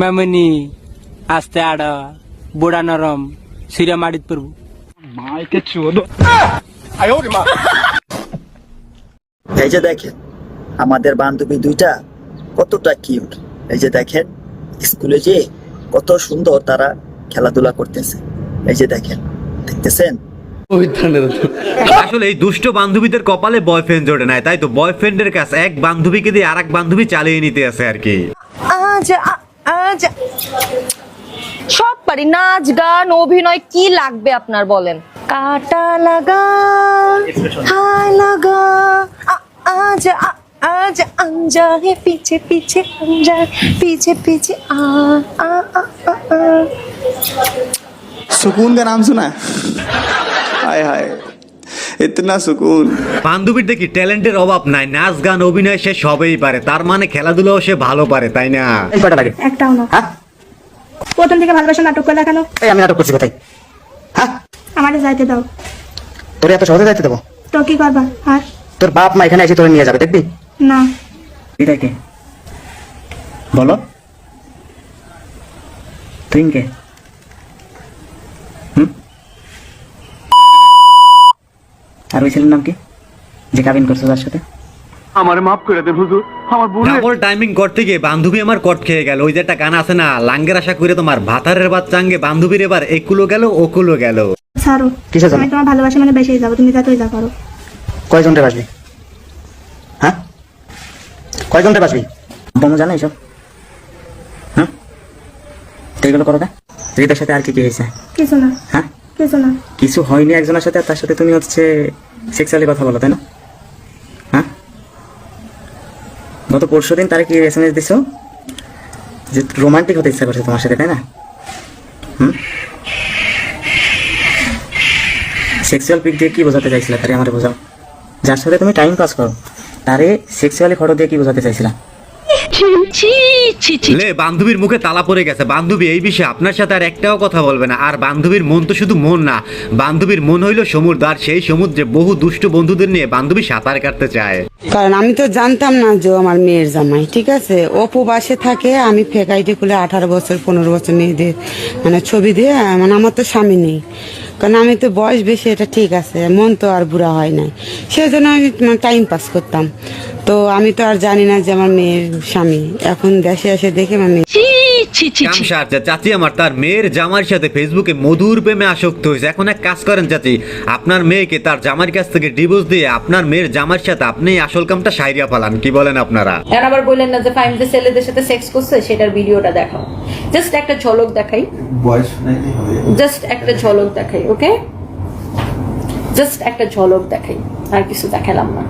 মামনি আস্তে আড়া বুড়া নরম সিরা মারিত পড়বো মাইকে চোদো। এই যে দেখেন আমাদের বান্ধবী দুইটা কতটা কিউট। এই যে দেখেন স্কুলে যে কত সুন্দর তারা খেলাধুলা করতেছে। এই যে দেখেন, দেখতেছেন? আসলে এই দুষ্ট বান্ধবীদের কপালে বয়ফ্রেন্ড জোটে নাই, তাই তো বয়ফ্রেন্ডের কাছে এক বান্ধবীকে দিয়ে আরেক বান্ধবী চালিয়ে নিতে আছে আর কি। সব পারি, নাচ গান অভিনয়, কি লাগবে আপনার বলেন? কাটা লাগা হায় লাগা আজ আজ আঞ্জা হে পিছে পিছে আঞ্জা পিছে পিছে आ आ आ आ सुकून का नाम सुना है? हाय हाय इतना सुकून। বান্ধবীর দেখি ট্যালেন্টের অভাব নাই, নাচ গান অভিনয় সে সবই পারে, তার মানে খেলাধুলাও সে ভালো পারে, তাই না? কয়টা লাগে? একটাও না। হ্যাঁ, প্রথম থেকে ভালোবাসা নাটক করে দেখানো। এই আমি নাটক করছি কোথায়? হ্যাঁ, আমারে যাইতে দাও। তোর এত সহজে যাইতে দেবো? তো কি করবা? আর তোর বাপ মা এখানে এসে তোরে নিয়ে যাবে, দেখবি? না। এটাই কে বলো? তুই কে? আর ওই ছেলের নাম কি যে কাবিন করছো তার সাথে? আমারে মাফ করে দেন হুজুর, আমার ভুল। ডাবল টাইমিং করতে গিয়ে বান্ধবী আমার কট খেয়ে গেল। ওই যে একটা গান আছে না, লাঙ্গের আশা করে তোমার ভাতারের বাচ্চাঙ্গে, বান্ধবীর এবার একুলো গেল ওকুলো গেল। ছাড়ো, কিসের জন্য? আমি তোমার ভালোবাসা মানে বেশি যাবো, তুমি যা তুই যা করো। কয়জনটা বাসবি? হ্যাঁ, কয়জনটা বাসবি? বমু জানো এইসব? হ্যাঁ, তো এগুলো করো না। হৃদয়ের সাথে আর কি কি হয়েছে? কিছু না। হ্যাঁ, কিছু না। কিছু হয়নি একজনের সাথে, আর তার সাথে তুমি হচ্ছে সেক্সুয়ালি কথা বলো, তাই না? হ্যাঁ, গত পরশুদিন তারা কি এসএমএস দিছো যে রোমান্টিক হতে ইচ্ছা করছে তোমার সাথে, তাই না? সেক্সুয়াল পিক দিয়ে কি বোঝাতে চাইছিলা তারে? আমারে বোঝাও। যার সাথে তুমি টাইম পাস করো তারে সেক্সুয়ালি ফটো দিয়ে কি বোঝাতে চাইছিলা? লে বান্ধবীর মুখে তালা পড়ে গেছে। বান্ধবী এই বিষয়ে আপনার সাথে আর একটাও কথা বলবে না। আর বান্ধবীর মন তো শুধু মন না, বান্ধবীর মন হইল সমুদ্র, আর সেই সমুদ্রে বহু দুষ্ট বন্ধুদের নিয়ে বান্ধবী সাঁতার কাটতে চায়। কারণ আমি তো জানতাম না যে ও আমার মেয়ের জামাই, ঠিক আছে? ও প্রবাসে থাকে, আমি ফেক আইডি খুলে 18 বছর 15 বছর মেয়েদের মানে ছবি দিয়ে, মানে আমার তো স্বামী নেই, কারণ আমি তো বয়স বেশি, এটা ঠিক আছে, মন তো আর বুড়া হয় নাই, সেই জন্য আমি টাইম পাস করতাম। তো আমি তো আর জানি না যে আমার মেয়ের স্বামী। এখন দেশে এসে দেখে আমার মেয়ে চাচি আমার তার মেয়ের জামার সাথে ফেসবুকে মধুর প্রেমে আসক্ত হয়েছে। এখন এক কাজ করেন চাচি, আপনার মেয়েকে তার জামার কাছ থেকে ডিভোর্স দিয়ে আপনার মেয়ের জামার সাথে আপনি আসল কামটা সাইরিয়া ফালান। কি বলেন আপনারা? এখন আবার বললেন না যে ফাইম যে ছেলেদের সাথে সেক্স করছে, সেটার ভিডিওটা দেখাও, জাস্ট একটা ঝলক দেখাই, জাস্ট একটা ঝলক দেখাই, ওকে? জাস্ট একটা ঝলক দেখাই, আর কিছু দেখালাম না।